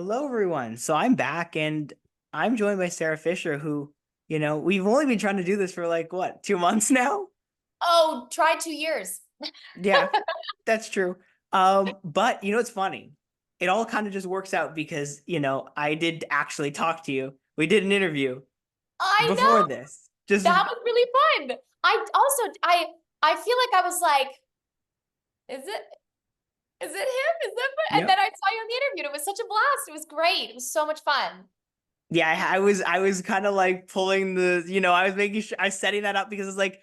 Hello, everyone. So I'm back and I'm joined by Sarah Fisher, who, we've only been trying to do this for like what, 2 months now? Oh, try 2 years. Yeah, that's true. But it's funny. It all kind of just works out because, I did actually talk to you. We did an interview I before know. this. Just That was really fun. I feel like I was like, is it him? Is that fun? And then Yep. I saw you in the interview. And it was such a blast. It was great. It was so much fun. Yeah, I was kind of like pulling I was making sure I was setting that up because it's like,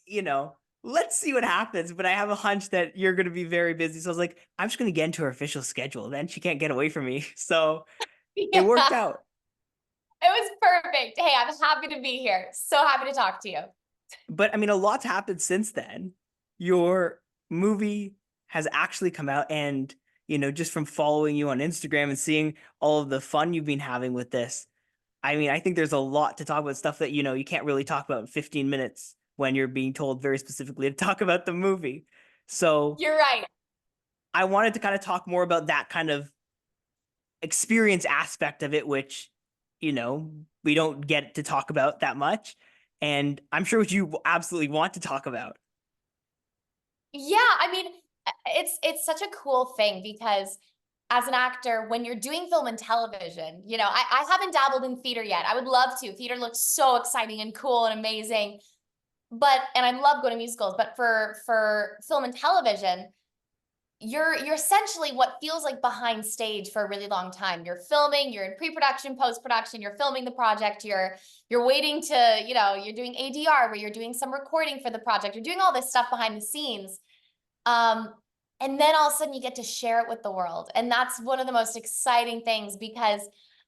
you know, let's see what happens. But I have a hunch that you're gonna be very busy. So I was like, I'm just gonna get into her official schedule. Then she can't get away from me. So it worked Yeah, out. it was perfect. Hey, I'm happy to be here. So happy to talk to you. But I mean, a lot's happened since then. Your movie has actually come out, and just from following you on Instagram and seeing all of the fun you've been having with this, I mean, I think there's a lot to talk about, stuff that you can't really talk about in 15 minutes when you're being told very specifically to talk about the movie. So You're right. I wanted to kind of talk more about that kind of experience aspect of it, which you know we don't get to talk about that much, and I'm sure what you absolutely want to talk about. Yeah, I mean, it's such a cool thing because as an actor, when you're doing film and television, I haven't dabbled in theater yet. I would love to. Theater looks so exciting and cool and amazing. And I love going to musicals, but for film and television, you're essentially what feels like behind stage for a really long time. You're filming, you're in pre-production, post-production, you're filming the project, you're waiting to, you're doing ADR where you're doing some recording for the project. You're doing all this stuff behind the scenes. Um, and then all of a sudden you get to share it with the world. And that's one of the most exciting things because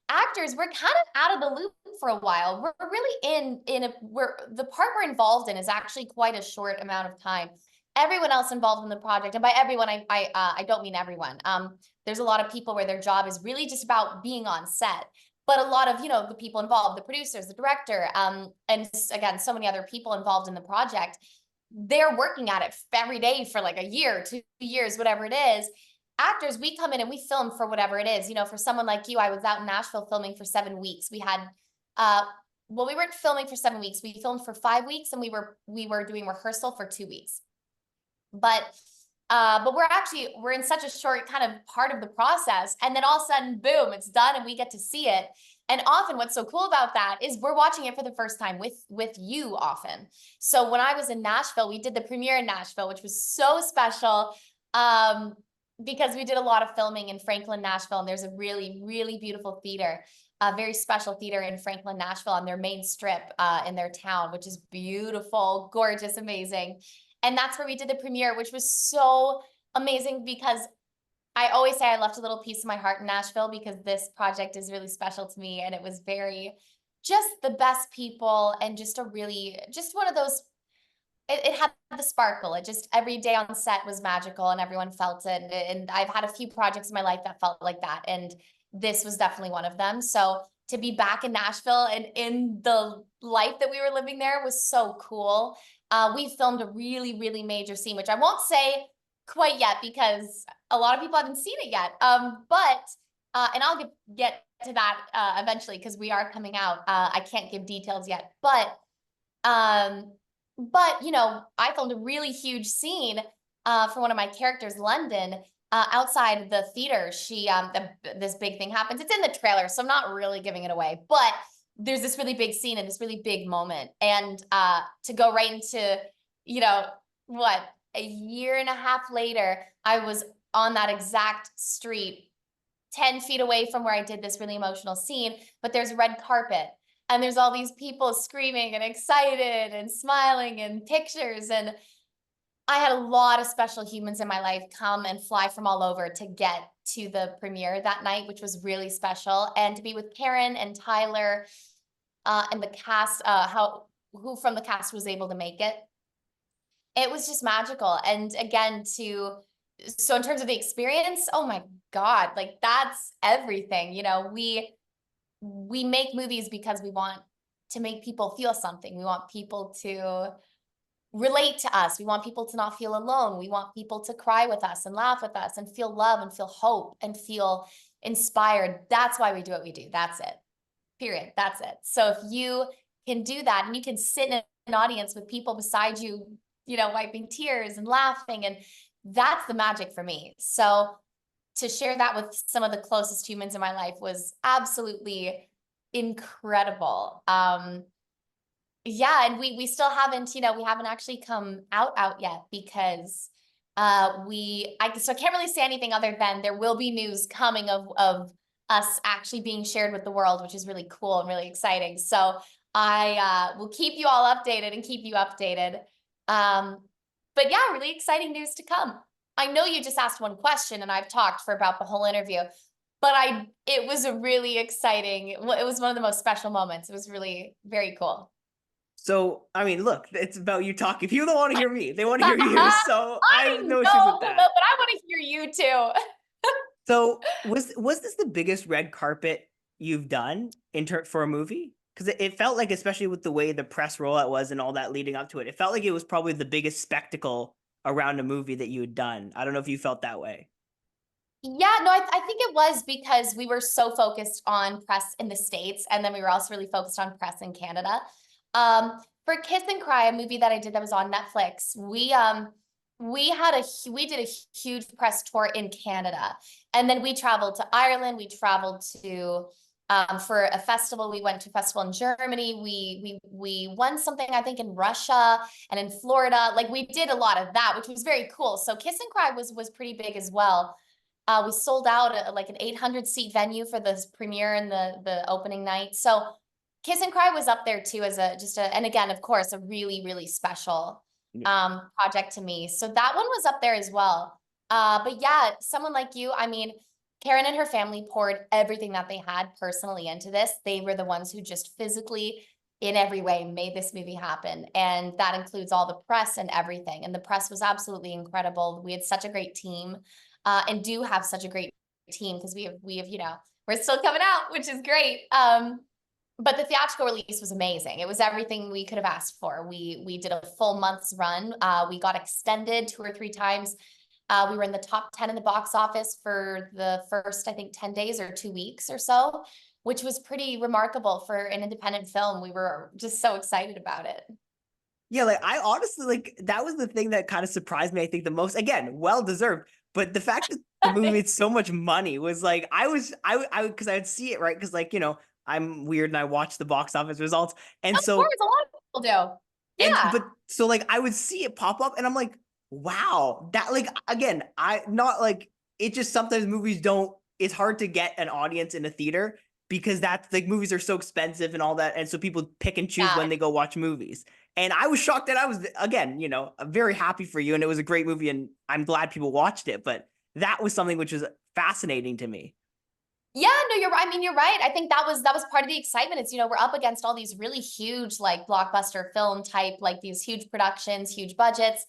actors, we're kind of out of the loop for a while. We're really we're the part we're involved in is actually quite a short amount of time. Everyone else involved in the project, and by everyone, I don't mean everyone. There's a lot of people where their job is really just about being on set. But a lot of, the people involved, the producers, the director, and again, so many other people involved in the project, they're working at it every day for like a year, 2 years, whatever it is. Actors, we come in and we film for whatever it is. For someone like you, I was out in Nashville filming for 7 weeks. Uh, we weren't filming for 7 weeks. We filmed for 5 weeks, and we were doing rehearsal for 2 weeks. But we're in such a short kind of part of the process, and then all of a sudden, boom, it's done, and we get to see it. And often, what's so cool about that is we're watching it for the first time with you. Often, so when I was in Nashville, we did the premiere in Nashville, which was so special. Because we did a lot of filming in Franklin, Nashville, and there's a really, really beautiful theater, a very special theater in Franklin, Nashville, on their main strip in their town, which is beautiful, gorgeous, amazing. And that's where we did the premiere, which was so amazing because I always say I left a little piece of my heart in Nashville because this project is really special to me. And it was just the best people, and just one of those, it had the sparkle. It just, every day on set was magical and everyone felt it. And I've had a few projects in my life that felt like that. And this was definitely one of them. So to be back in Nashville and in the life that we were living there was so cool. We filmed a really, really major scene, which I won't say quite yet because a lot of people haven't seen it yet. And I'll get to that eventually because we are coming out. I can't give details yet, um, I filmed a really huge scene for one of my characters, London, outside the theater. This big thing happens. It's in the trailer, so I'm not really giving it away. But there's this really big scene and this really big moment, and to go right into, you know, what, a year and a half later, I was on that exact street, 10 feet away from where I did this really emotional scene. But there's red carpet, and there's all these people screaming and excited and smiling and pictures. And I had a lot of special humans in my life come and fly from all over to get to the premiere that night, which was really special. And to be with Karen and Tyler and the cast, who from the cast was able to make it, it was just magical. And again, so in terms of the experience, oh my God, like that's everything. We make movies because we want to make people feel something. We want people to relate to us. We want people to not feel alone. We want people to cry with us and laugh with us and feel love and feel hope and feel inspired, that's why we do what we do. That's it. Period. That's it. So if you can do that and you can sit in an audience with people beside you, you know, wiping tears and laughing, and that's the magic for me. So to share that with some of the closest humans in my life was absolutely incredible. Yeah, and we still haven't, you know, we haven't actually come out yet because so I can't really say anything other than there will be news coming of us actually being shared with the world, which is really cool and really exciting. So I will keep you all updated and keep you updated. Um, but yeah, really exciting news to come. I know you just asked one question and I've talked for about the whole interview, but it was a really exciting, it was one of the most special moments. It was really very cool. So, I mean, look, it's about you talking. People don't want to hear me; they want to hear you. So, I I have no issues know, with Khalil, that. but I want to hear you too. So, was this the biggest red carpet you've done for a movie? Because it felt like, especially with the way the press rollout was and all that leading up to it, it felt like it was probably the biggest spectacle around a movie that you had done. I don't know if you felt that way. Yeah, no, I think it was because we were so focused on press in the States, and then we were also really focused on press in Canada. For Kiss and Cry, a movie that I did that was on Netflix, we did a huge press tour in Canada, and then we traveled to Ireland. We traveled to for a festival. We went to a festival in Germany. We won something, I think, in Russia and in Florida. Like, we did a lot of that, which was very cool. So Kiss and Cry was pretty big as well. We sold out like an 800 seat venue for the premiere and the opening night. So Kiss and Cry was up there too as and again, of course, a really, really special Yeah. project to me. So that one was up there as well. But yeah, someone like you, I mean, Karen and her family poured everything that they had personally into this. They were the ones who just physically, in every way, made this movie happen. And that includes all the press and everything. And the press was absolutely incredible. We had such a great team, and do have such a great team because we have, you know, we're still coming out, which is great. But the theatrical release was amazing. It was everything we could have asked for. We did a full month's run. We got extended 2 or 3 times. We were in the top 10 in the box office for the first, I think, 10 days or 2 weeks or so, which was pretty remarkable for an independent film. We were just so excited about it. Yeah, like I honestly like that was the thing that kind of surprised me, I think, the most. Again, well deserved. But the fact that the movie made so much money was like I because I would see it, right? Because, like, I'm weird and I watch the box office results. And Of so course, a lot of people do. Yeah. but so, like, I would see it pop up and I'm like, wow, that, like, again, I not like it just sometimes movies don't it's hard to get an audience in a theater because that's like movies are so expensive and all that. And so people pick and choose when Yeah. they go watch movies. And I was shocked that I was, again, very happy for you. And it was a great movie and I'm glad people watched it. But that was something which was fascinating to me. Yeah, no, you're right. I mean, you're right. I think that was part of the excitement. It's, you know, we're up against all these really huge, like, blockbuster film type, like these huge productions, huge budgets.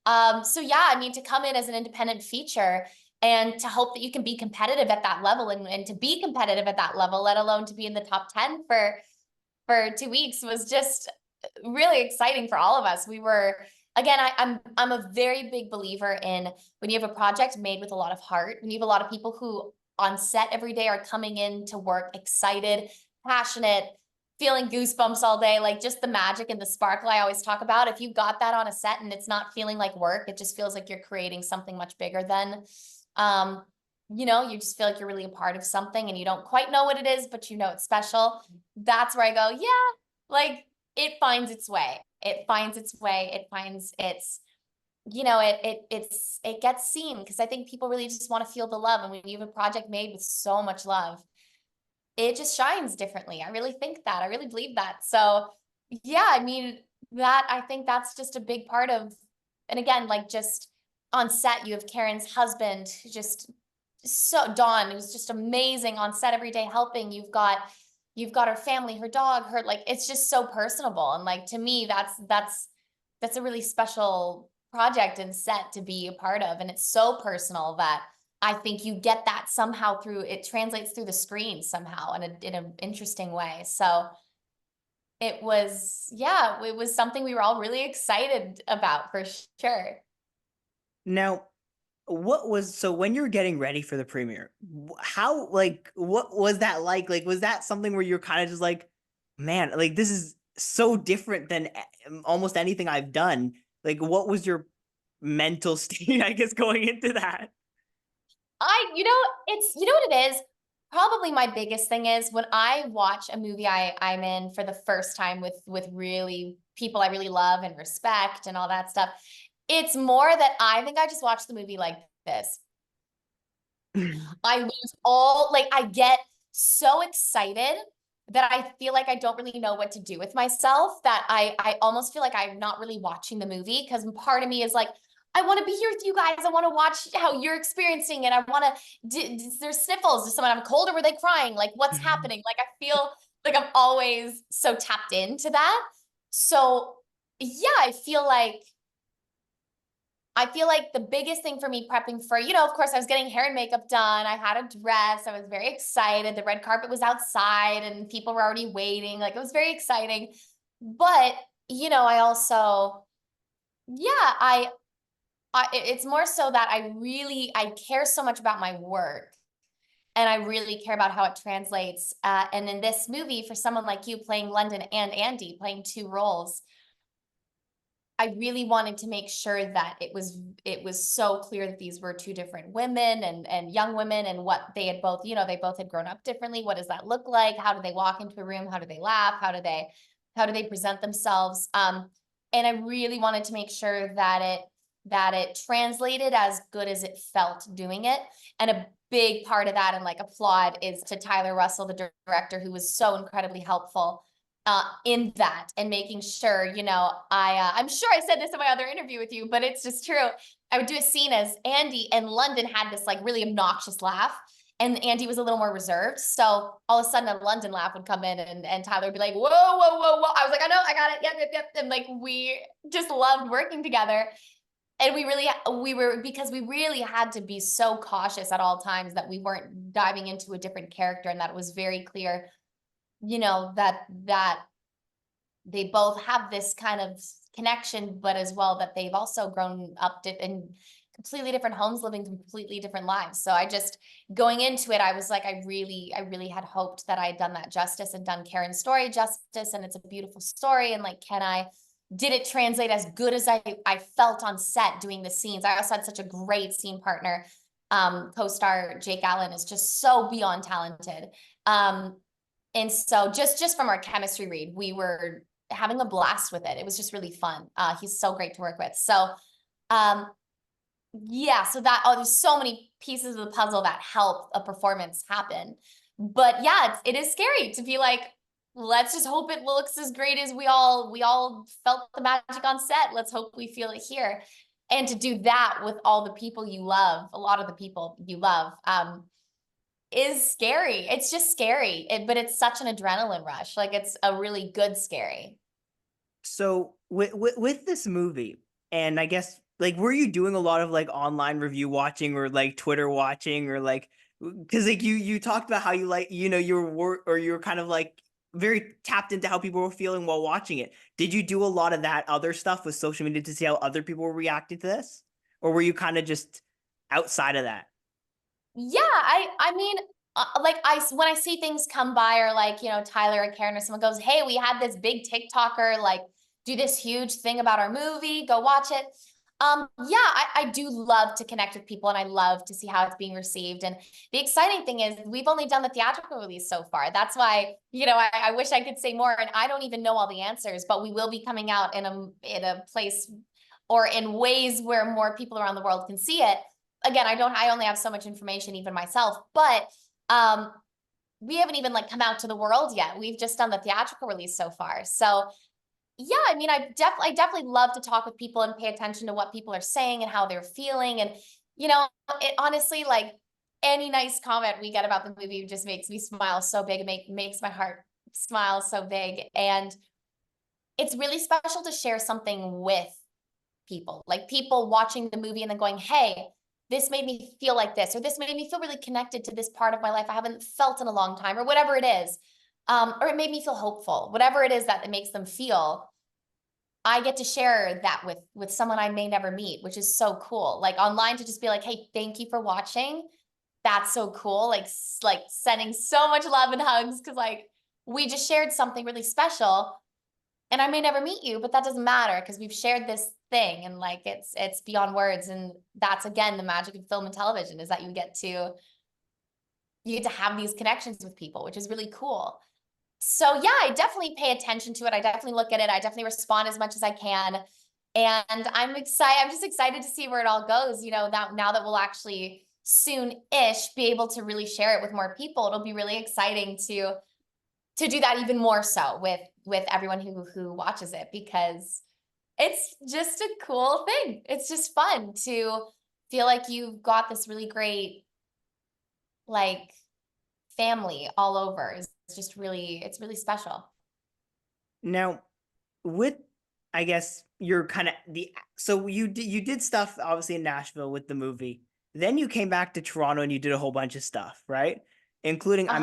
So yeah, I mean, to come in as an independent feature and to hope that you can be competitive at that level, and to be competitive at that level, let alone to be in the top 10 for 2 weeks, was just really exciting for all of us. We were, again, I'm a very big believer in when you have a project made with a lot of heart, when you have a lot of people who on set every day are coming in to work excited, passionate, feeling goosebumps all day, like just the magic and the sparkle I always talk about. If you got that on a set and it's not feeling like work, it just feels like you're creating something much bigger than, um, you know, you just feel like you're really a part of something and you don't quite know what it is, but you know it's special. That's where I go, yeah, like, it finds its way. It finds its way. It finds its, you know, it gets seen because I think people really just want to feel the love. And when you have a project made with so much love, it just shines differently. I really think that. I really believe that. So yeah, I mean, that I think that's just a big part of, and again, like, just on set, you have Karen's husband, who just so Dawn, who's just amazing on set every day helping. You've got her family, her dog, her, like, it's just so personable. And, like, to me, that's a really special project and set to be a part of. And it's so personal that I think you get that somehow through, it translates through the screen somehow in an interesting way. So it was, yeah, it was something we were all really excited about for sure. Now, what was so when you were getting ready for the premiere, how like what was that like? Like was that something where you're kind of just like, man, like this is so different than almost anything I've done. Like what was your mental state, I guess, going into that? You know, you know what it is? Probably my biggest thing is when I watch a movie I'm in for the first time with really people I really love and respect and all that stuff. It's more that I think I just watched the movie like this. I lose all, like, I get so excited that I feel like I don't really know what to do with myself, that I almost feel like I'm not really watching the movie, because part of me is like, I want to be here with you guys. I want to watch how you're experiencing it. I want to, there's sniffles. Does someone have a cold, or were they crying? Like, what's happening? Like, I feel like I'm always so tapped into that. So, yeah, I feel like the biggest thing for me prepping for, of course, I was getting hair and makeup done. I had a dress. I was very excited. The red carpet was outside and people were already waiting. Like, it was very exciting. But, I also, yeah, it's more so that I care so much about my work, and I really care about how it translates. And in this movie, for someone like you playing London and Andy, playing two roles, I really wanted to make sure that it was so clear that these were two different women, and young women, and what they had both, they both had grown up differently. What does that look like? How do they walk into a room? How do they laugh? How do they present themselves? And I really wanted to make sure that it translated as good as it felt doing it. And a big part of that, and like applaud, is to Tyler Russell, the director, who was so incredibly helpful in that, and making sure, I'm sure I said this in my other interview with you, but it's just true. I would do a scene as Andy, and London had this like really obnoxious laugh, and Andy was a little more reserved. So all of a sudden a London laugh would come in, and Tyler would be like, whoa, whoa, whoa, whoa. I was like, I know, I got it. Yep, yep, yep. And like, we just loved working together. And because we really had to be so cautious at all times that we weren't diving into a different character, and that it was very clear, that they both have this kind of connection, but as well that they've also grown up in completely different homes, living completely different lives. So I just, going into it, I was like, I really had hoped that I had done that justice and done Karen's story justice, and it's a beautiful story. And like, did it translate as good as I felt on set doing the scenes? I also had such a great scene partner. Co-star Jake Allen is just so beyond talented. And so just from our chemistry read, we were having a blast with it. It was just really fun. He's so great to work with. So, yeah, so there's so many pieces of the puzzle that help a performance happen. But yeah, it is scary to be like, let's just hope it looks as great as we all felt the magic on set. Let's hope we feel it here. And to do that with all the people you love, a lot of the people you love, is scary. It's just scary, but it's such an adrenaline rush. Like, it's a really good scary. So with this movie, and I guess like were you doing a lot of like online review watching or like Twitter watching or like because like you talked about how you like you or you were kind of like very tapped into how people were feeling while watching it. Did you do a lot of that other stuff with social media to see how other people were reacting to this, or were you kind of just outside of that? Yeah, I mean, like, when I see things come by, or like, Tyler or Karen or someone goes, "Hey, we had this big TikToker like do this huge thing about our movie. Go watch it." Yeah, I do love to connect with people, and I love to see how it's being received. And the exciting thing is we've only done the theatrical release so far. That's why, I wish I could say more, and I don't even know all the answers, but we will be coming out in a place, or in ways where more people around the world can see it. Again, I only have so much information, even myself, but um we haven't even like come out to the world yet. We've just done the theatrical release so far. So yeah, I mean, I definitely love to talk with people and pay attention to what people are saying and how they're feeling. And it honestly, like, any nice comment we get about the movie just makes me smile so big. Makes my heart smile so big. And it's really special to share something with people, like people watching the movie and then going, "Hey, this made me feel like this," or "This made me feel really connected to this part of my life I haven't felt in a long time," or whatever it is. Or it made me feel hopeful, whatever it is that it makes them feel. I get to share that with someone I may never meet, which is so cool. Like online to just be like, hey, thank you for watching. That's so cool. Like sending so much love and hugs because like we just shared something really special and I may never meet you, but that doesn't matter because we've shared this thing and like it's beyond words. And that's again the magic of film and television is that you get to have these connections with people, which is really cool. So yeah, I definitely pay attention to it. I definitely look at it. I definitely respond as much as I can. And I'm excited. I'm just excited to see where it all goes. You know, now that we'll actually soon-ish be able to really share it with more people, it'll be really exciting to do that even more so with everyone who watches it because it's just a cool thing. It's just fun to feel like you've got this really great like family all over. It's just really, it's really special. Now, with I guess you're kind of the so you did stuff obviously in Nashville with the movie. Then you came back to Toronto and you did a whole bunch of stuff, right? Including Uh-huh.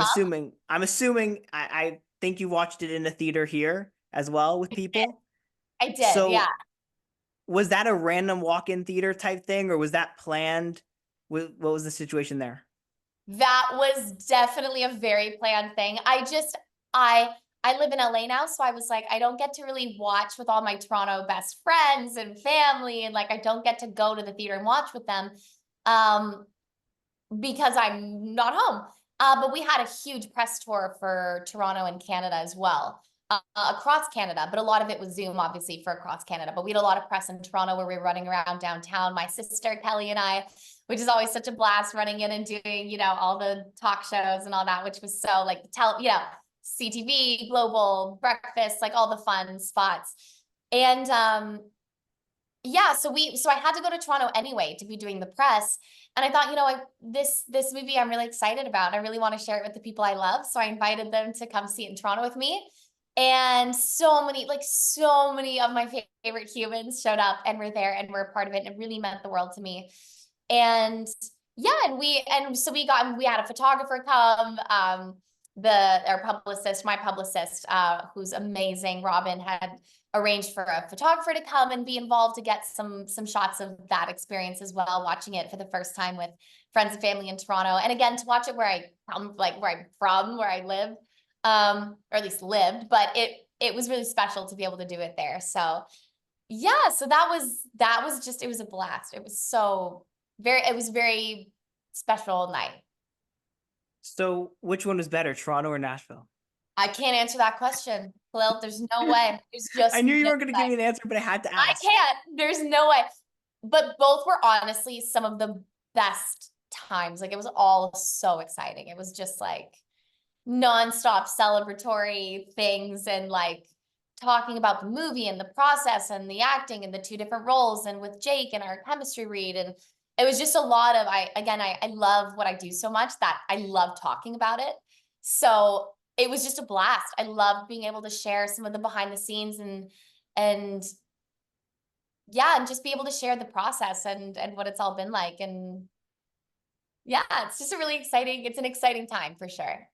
I'm assuming I think you watched it in a theater here as well with people. I did, yeah. So was that a random walk-in theater type thing or was that planned? What was the situation there? That was definitely a very planned thing. I live in LA now, so I was like, I don't get to really watch with all my Toronto best friends and family, and like I don't get to go to the theater and watch with them. Um, because I'm not home. But we had a huge press tour for Toronto and Canada as well, across Canada. But a lot of it was Zoom, obviously, for across Canada. But we had a lot of press in Toronto where we were running around downtown. My sister Kelly and I, which is always such a blast, running in and doing, all the talk shows and all that, which was so like CTV, Global, Breakfast, like all the fun spots. And yeah, so I had to go to Toronto anyway to be doing the press. And I thought, this movie I'm really excited about. I really want to share it with the people I love. So I invited them to come see it in Toronto with me. And so many of my favorite humans showed up and were there and were a part of it. And it really meant the world to me. And yeah, we had a photographer come, our publicist, my publicist, who's amazing, Robin, had arranged for a photographer to come and be involved to get some shots of that experience as well, watching it for the first time with friends and family in Toronto. And again, to watch it where I come, like where I'm from, where I live, or at least lived, but it was really special to be able to do it there. So yeah, so that was just, it was a blast. It was very special night. So which one was better, Toronto or Nashville? I can't answer that question, Khalil. There's no way. There's I just knew you no weren't going to give way. me an answer, but I had to I ask. can't. There's no way. But both were honestly some of the best times. Like it was all so exciting. It was just like nonstop celebratory things and like talking about the movie and the process and the acting and the two different roles and with Jake and our chemistry read. And it was just a lot of I love what I do so much that I love talking about it. So it was just a blast. I loved being able to share some of the behind the scenes and yeah, and just be able to share the process and what it's all been like. And yeah, it's just it's an exciting time for sure.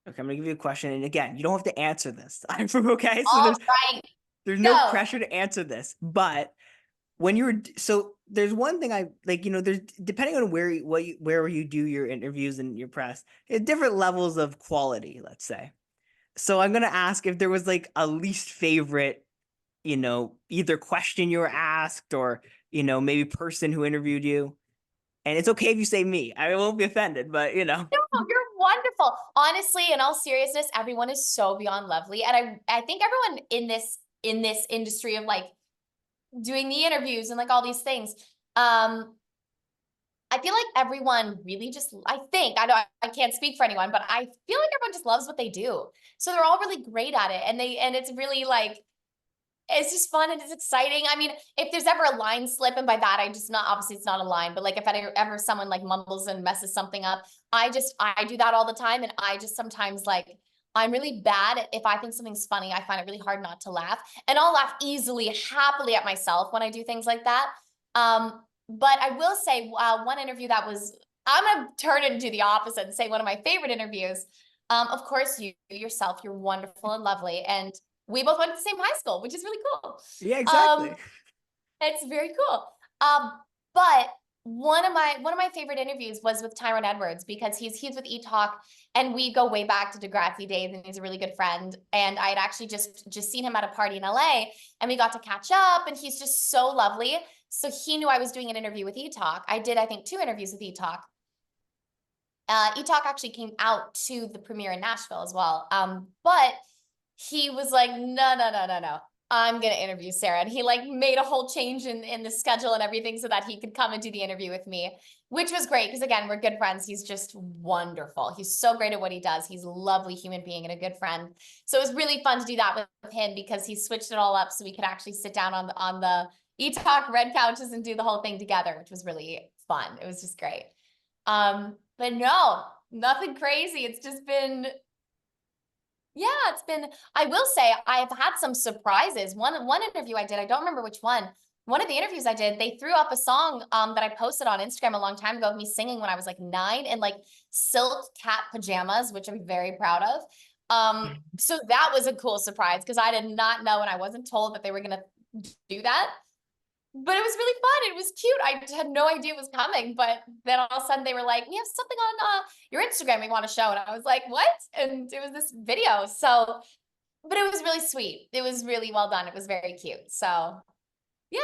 Okay, I'm gonna give you a question, and again, you don't have to answer this. I'm from okay, so All there's right, there's no go. pressure to answer this. But when you're so there's one thing I like, there's depending on where you do your interviews and your press, different levels of quality, let's say. So I'm gonna ask if there was like a least favorite, either question you were asked or maybe person who interviewed you. And it's okay if you say me. I won't be offended, but No, you're wonderful. Honestly, in all seriousness, everyone is so beyond lovely. And I think everyone in this industry of like doing the interviews and like all these things, I feel like everyone really just, I think, I can't speak for anyone, but I feel like everyone just loves what they do. So they're all really great at it. And it's really like, it's just fun and it's exciting. I mean, if there's ever a line slip, and by that I just not obviously it's not a line, but like if ever someone like mumbles and messes something up, I do that all the time, and I just sometimes like I'm really bad at if I think something's funny, I find it really hard not to laugh, and I'll laugh easily, happily at myself when I do things like that. But I will say one interview that was I'm gonna turn it into the opposite and say one of my favorite interviews. Of course, you yourself, you're wonderful and lovely, and we both went to the same high school, which is really cool. Yeah, Um, exactly. it's very cool. But one of my favorite interviews was with Tyrone Edwards because he's with eTalk and we go way back to Degrassi days and he's a really good friend. And I had actually just seen him at a party in LA and we got to catch up and he's just so lovely. So he knew I was doing an interview with eTalk. I did, I think, 2 interviews with eTalk. eTalk actually came out to the premiere in Nashville as well. But he was like, no, no, no, no, no. I'm gonna interview Sarah. And he like made a whole change in the schedule and everything so that he could come and do the interview with me, which was great because again, we're good friends. He's just wonderful. He's so great at what he does. He's a lovely human being and a good friend. So it was really fun to do that with him because he switched it all up so we could actually sit down on the eTalk red couches and do the whole thing together, which was really fun. It was just great. But no, nothing crazy. It's just been, yeah, it's been, I will say I've had some surprises. One interview I did, I don't remember which one. One of the interviews I did, they threw up a song that I posted on Instagram a long time ago of me singing when I was like 9 in like silk cat pajamas, which I'm very proud of. So that was a cool surprise because I did not know and I wasn't told that they were gonna do that. But it was really fun. It was cute. I had no idea it was coming. But then all of a sudden they were like, we have something on your Instagram we want to show. And I was like, what? And it was this video. So, but it was really sweet. It was really well done. It was very cute. So yeah.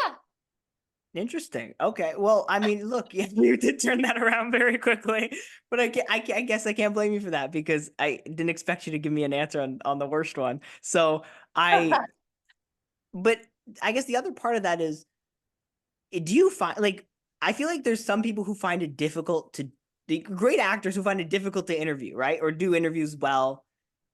Interesting. Okay. Well, I mean, look, yeah, you did turn that around very quickly, but I guess I can't blame you for that because I didn't expect you to give me an answer on the worst one. So I, but I guess the other part of that is, do you find like I feel like there's some people who find it difficult to the great actors who find it difficult to interview, right? Or do interviews well.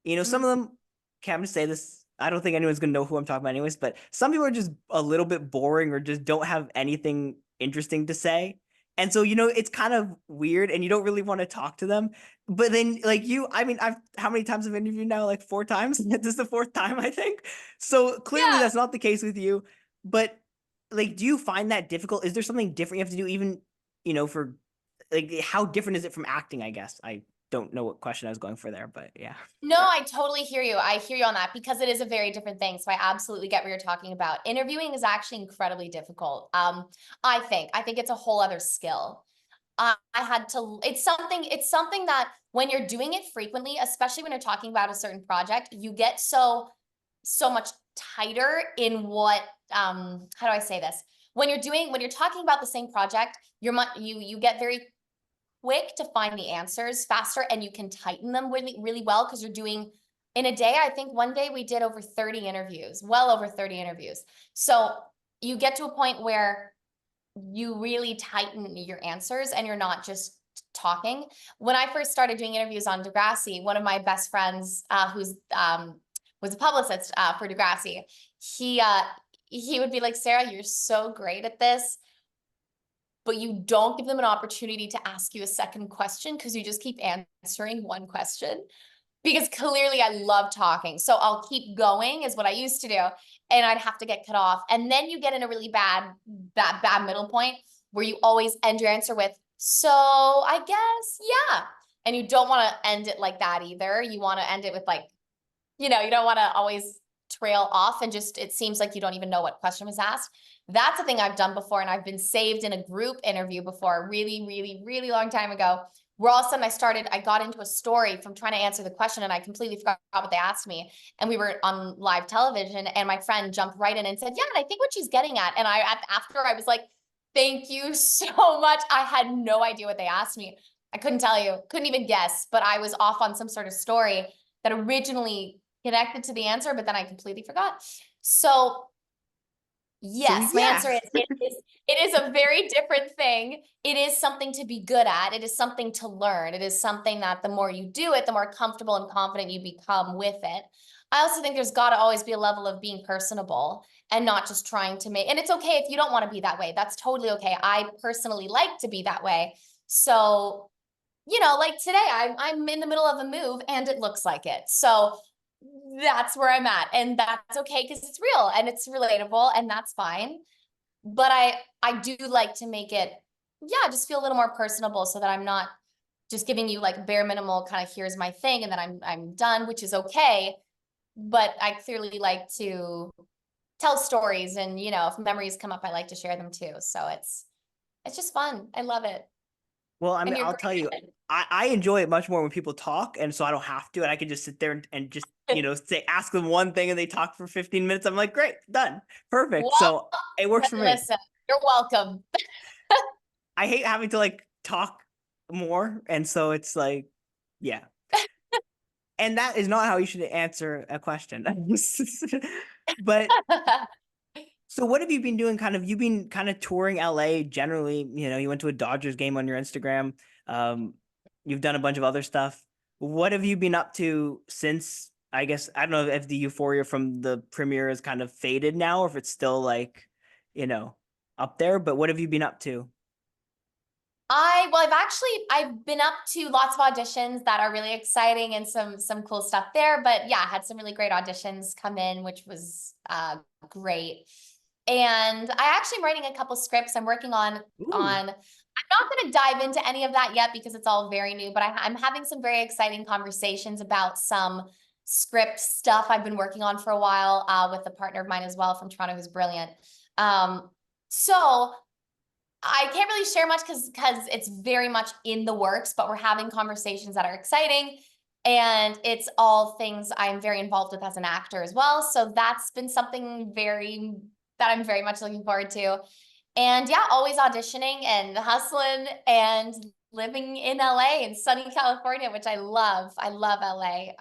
You know, some of them, okay, I'm gonna say this. I don't think anyone's gonna know who I'm talking about anyways, but some people are just a little bit boring or just don't have anything interesting to say. And so, you know, it's kind of weird and you don't really want to talk to them. But then like you, I mean, I've how many times I've interviewed now? Like 4 times? This is the 4th time, I think. So clearly Yeah. that's not the case with you. But like, do you find that difficult? Is there something different you have to do even, you know, for like how different is it from acting, I guess? I don't know what question I was going for there, but yeah. No, I totally hear you. I hear you on that because it is a very different thing. So I absolutely get what you're talking about. Interviewing is actually incredibly difficult. I think it's a whole other skill. I had to, it's something that when you're doing it frequently, especially when you're talking about a certain project, you get so much tighter in what, how do I say this? When you're talking about the same project, you get very quick to find the answers faster and you can tighten them really, really well because you're doing in a day. I think one day we did over 30 interviews, well over 30 interviews. So you get to a point where you really tighten your answers and you're not just talking. When I first started doing interviews on Degrassi, one of my best friends, who's was a publicist for Degrassi, he would be like, Sarah, you're so great at this, but you don't give them an opportunity to ask you a second question because you just keep answering one question. Because clearly I love talking. So I'll keep going is what I used to do. And I'd have to get cut off. And then you get in a really bad middle point where you always end your answer with, so I guess, yeah. And you don't want to end it like that either. You want to end it with like, you don't want to always trail off and just, it seems like you don't even know what question was asked. That's a thing I've done before. And I've been saved in a group interview before, really, really, really long time ago, where all of a sudden I got into a story from trying to answer the question and I completely forgot what they asked me. And we were on live television and my friend jumped right in and said, yeah, and I think what she's getting at. And after I was like, thank you so much. I had no idea what they asked me. I couldn't tell you, couldn't even guess, but I was off on some sort of story that originally connected to the answer, but then I completely forgot. So So yes, my yeah. answer is it is a very different thing. It is something to be good at. It is something to learn. It is something that the more you do it, the more comfortable and confident you become with it. I also think there's got to always be a level of being personable and not just trying to make, and it's okay if you don't want to be that way. That's totally okay. I personally like to be that way. So, like today, I'm in the middle of a move and it looks like it. So that's where I'm at. And that's okay because it's real and it's relatable and that's fine. But I do like to make it, yeah, just feel a little more personable so that I'm not just giving you like bare minimal kind of here's my thing and then I'm done, which is okay. but I clearly like to tell stories, and if memories come up, I like to share them too. So it's just fun. I love it. Well, I And mean, you're I'll tell you, great I enjoy it much more when people talk, and so I don't have to, and I can just sit there and just, at it. say, ask them one thing and they talk for 15 minutes. I'm like, great, done. Perfect. Well, So it works for me. listen, you're welcome. I hate having to like talk more, and so it's like, yeah. And that is not how you should answer a question. But so what have you been doing? You've been kind of touring LA generally. You went to a Dodgers game on your Instagram. Um, you've done a bunch of other stuff. What have you been up to since? I guess I don't know if the euphoria from the premiere has kind of faded now, or if it's still like, you know, up there. But what have you been up to? I've been up to lots of auditions that are really exciting, and some cool stuff there. But yeah, I had some really great auditions come in, which was great. And I actually am writing a couple scripts I'm working Ooh, on. I'm not going to dive into any of that yet because it's all very new, but I'm having some very exciting conversations about some script stuff I've been working on for a while with a partner of mine as well from Toronto who's brilliant. So I can't really share much because it's very much in the works, but we're having conversations that are exciting. And it's all things I'm very involved with as an actor as well. So that's been something that I'm very much looking forward to. And yeah, always auditioning and hustling and living in LA and sunny California, which I love. I love LA.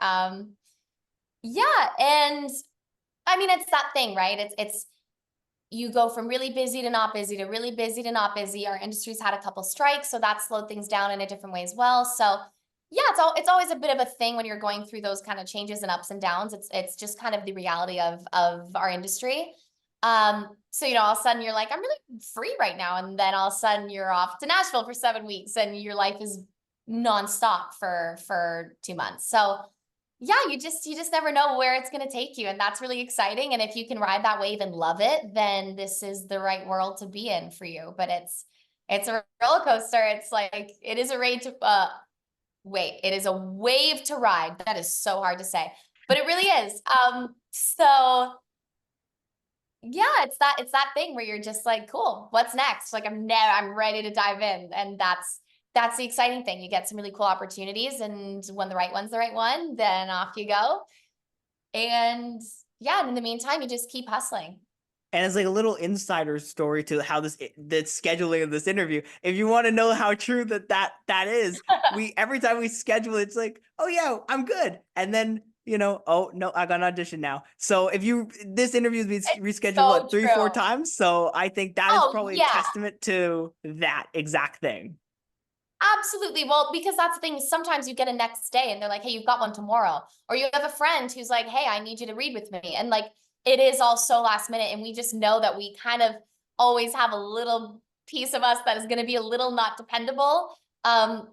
Yeah, and I mean it's that thing, right? It's you go from really busy to not busy to really busy to not busy. Our industry's had a couple strikes, so that slowed things down in a different way as well. So yeah, it's always a bit of a thing when you're going through those kind of changes and ups and downs. It's just kind of the reality of our industry. So all of a sudden you're like, I'm really free right now, and then all of a sudden you're off to Nashville for 7 weeks, and your life is nonstop for 2 months. So yeah, you just never know where it's going to take you, and that's really exciting. And if you can ride that wave and love it, then this is the right world to be in for you. But it's a roller coaster. It's like it is a ride to it is a wave to ride. That is so hard to say, but it really is. So yeah, it's that thing where you're just like, cool, what's next? Like I'm ready to dive in, and that's the exciting thing. You get some really cool opportunities, and when the right one's the right one, then off you go. And yeah, and in the meantime, you just keep hustling. and it's like a little insider story to how the scheduling of this interview. If you want to know how true that is, we every time we schedule, it's like, oh yeah, I'm good, and then oh no, I got an audition now. So if you this interview has been It's rescheduled so what three, four true. times, so I think that is Oh probably a yeah, testament to that exact thing. absolutely. Well, because that's the thing. Sometimes you get a next day and they're like, hey, you've got one tomorrow. Or you have a friend who's like, hey, I need you to read with me. And like, it is all so last minute. And we just know that we kind of always have a little piece of us that is going to be a little not dependable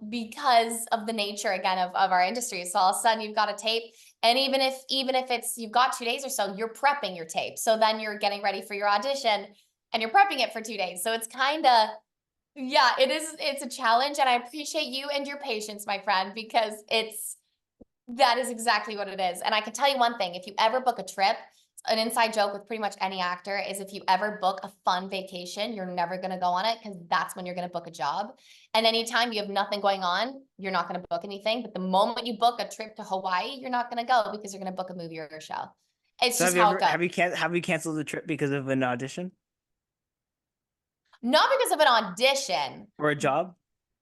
because of the nature again of our industry. So all of a sudden you've got a tape. And even if it's you've got 2 days or so, you're prepping your tape. So then you're getting ready for your audition and you're prepping it for 2 days. So it's kind of yeah, it is. It's a challenge, and I appreciate you and your patience, my friend, because that is exactly what it is. And I can tell you one thing, if you ever book a trip, an inside joke with pretty much any actor is if you ever book a fun vacation, you're never going to go on it because that's when you're going to book a job. And anytime you have nothing going on, you're not going to book anything. But the moment you book a trip to Hawaii, you're not going to go because you're going to book a movie or a show. It's So just how it goes. have you canceled the trip because of an audition Not because of an audition, or a job?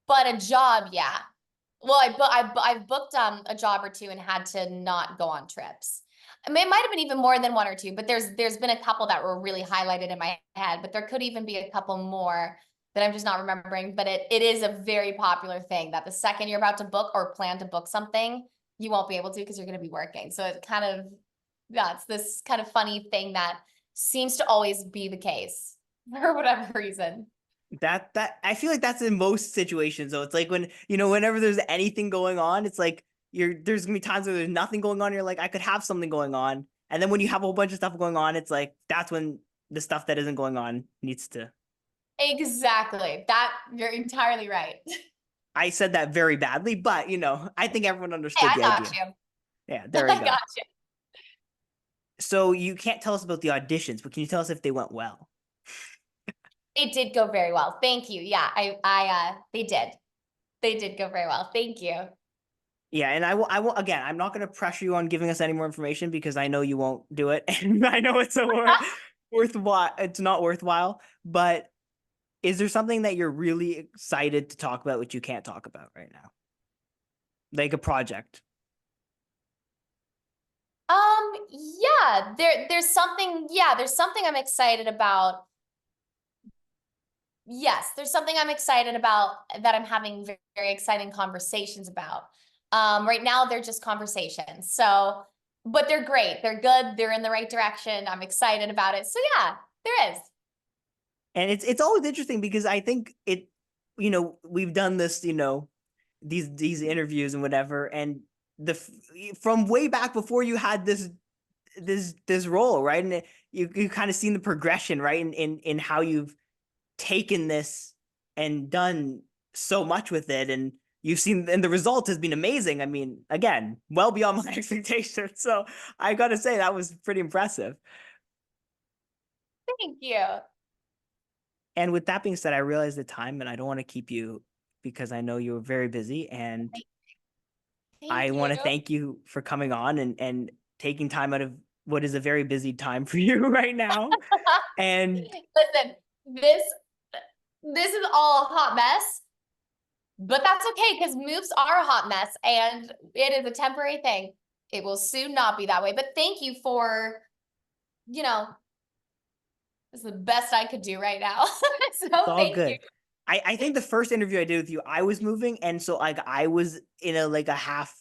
but a job, yeah. Well, I've booked a job or two and had to not go on trips. I mean, it might have been even more than one or two, but there's been a couple that were really highlighted in my head, but there could even be a couple more that I'm just not remembering. But it is a very popular thing that the second you're about to book or plan to book something, you won't be able to because you're going to be working. So it kind of yeah, it's this kind of funny thing that seems to always be the case for whatever reason. That I feel like that's in most situations though. It's like when whenever there's anything going on, it's like there's gonna be times where there's nothing going on. You're like, I could have something going on, and then when you have a whole bunch of stuff going on, it's like that's when the stuff that isn't going on needs to. Exactly. That you're entirely right. I said that very badly, but I think everyone Hey, understood I the got idea. you. Yeah, there we I go. got you. So you can't tell us about the auditions, but can you tell us if they went well? It did go very well. Thank you. Yeah, they did. They did go very well. Thank you. Yeah, and I will again, I'm not going to pressure you on giving us any more information because I know you won't do it, and I know it's worthwhile. It's not worthwhile, but is there something that you're really excited to talk about which you can't talk about right now? Like a project. Yeah, there's something I'm excited about. Yes, there's something I'm excited about that I'm having very, very exciting conversations about. Right now they're just conversations. So, but they're great. They're good. They're in the right direction. I'm excited about it. So yeah, there is. And it's always interesting because I think we've done this, these interviews and whatever, and the from way back before you had this role, right? And you kind of seen the progression, right? In how you've taken this and done so much with it, and you've seen, and the result has been amazing. I mean, again, well beyond my expectations. So I got to say that was pretty impressive. Thank you. And with that being said, I realize the time, and I don't want to keep you because I know you're very busy, and I Thank you. want to thank you for coming on and taking time out of what is a very busy time for you right now. And Listen, this this is all a hot mess, but that's okay because moves are a hot mess and it is a temporary thing. It will soon not be that way. But thank you for, you know, this is the best I could do right now. So it's all thank you. good. I think the first interview I did with you, I was moving, and so like I was in a like a half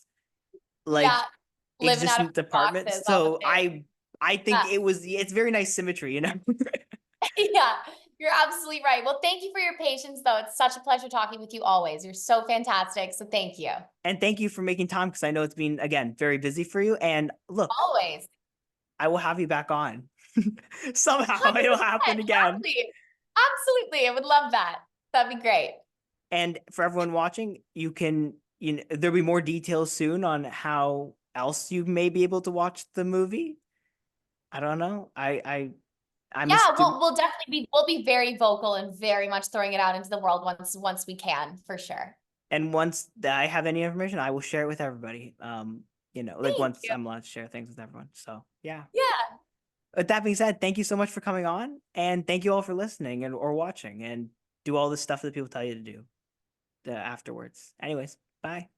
Yeah, like living out of existent apartment. boxes on the So stairs. I think Yeah. it's very nice symmetry, you know. Yeah, you're absolutely right. Well, thank you for your patience, though. It's such a pleasure talking with you always. You're so fantastic. So thank you. And thank you for making time because I know it's been again very busy for you. And look, Always. I will have you back on. Somehow it'll happen 100%. again. Gladly. Absolutely. I would love that. That'd be great. And for everyone watching, there'll be more details soon on how else you may be able to watch the movie. I don't know. I'm a Yeah, student, we'll be very vocal and very much throwing it out into the world once we can, for sure. and once I have any information, I will share it with everybody. Like Thank once you. I'm allowed to share things with everyone. So yeah. Yeah. With that being said, thank you so much for coming on, and thank you all for listening and or watching, and do all the stuff that people tell you to do afterwards. Anyways, bye.